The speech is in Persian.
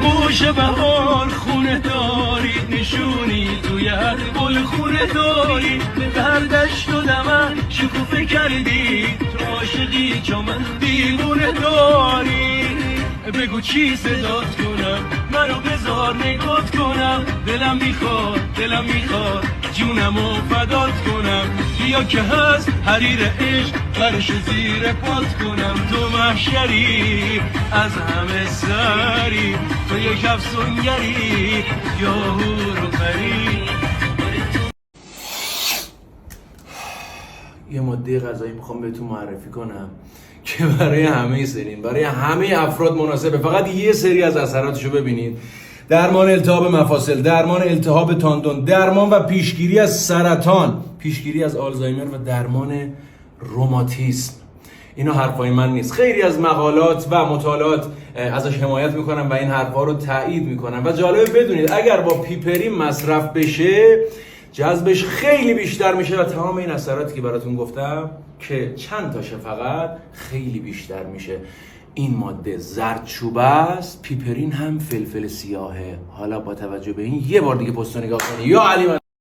آغوش بهار خونه داری، نشونی توی هر گل خونه داری. به هر دشت و دمن شکوفه کردی، تو عاشقی چون من دیوونه داری. بگو چی صدات کنم، منو بذار نگات کنم. دلم میخواد جونمو فدات کنم. بیا که هست حریر عشق برش زیر پات کنم. تو محشری از همه سری، تو یک افسونگری یا هور و پری. یه ماده غذایی میخوام بهتون معرفی کنم که برای همه سنین، برای همه افراد مناسبه. فقط یه سری از اثراتشو ببینید: درمان التهاب مفاصل، درمان التهاب تاندون، درمان و پیشگیری از سرطان، پیشگیری از آلزایمر و درمان روماتیسم. اینا حرفای من نیست، خیلی از مقالات و مطالعات ازش حمایت میکنن و این حرفا رو تایید میکنن. و جالبه بدونید اگر با پیپرین مصرف بشه جذبش خیلی بیشتر میشه و تمام این اثراتی که براتون گفتم که چند تاشه فقط خیلی بیشتر میشه. این ماده زردچوبه است، پیپرین هم فلفل سیاهه. حالا با توجه به این یه بار دیگه پستو نگاه کنی. یا علی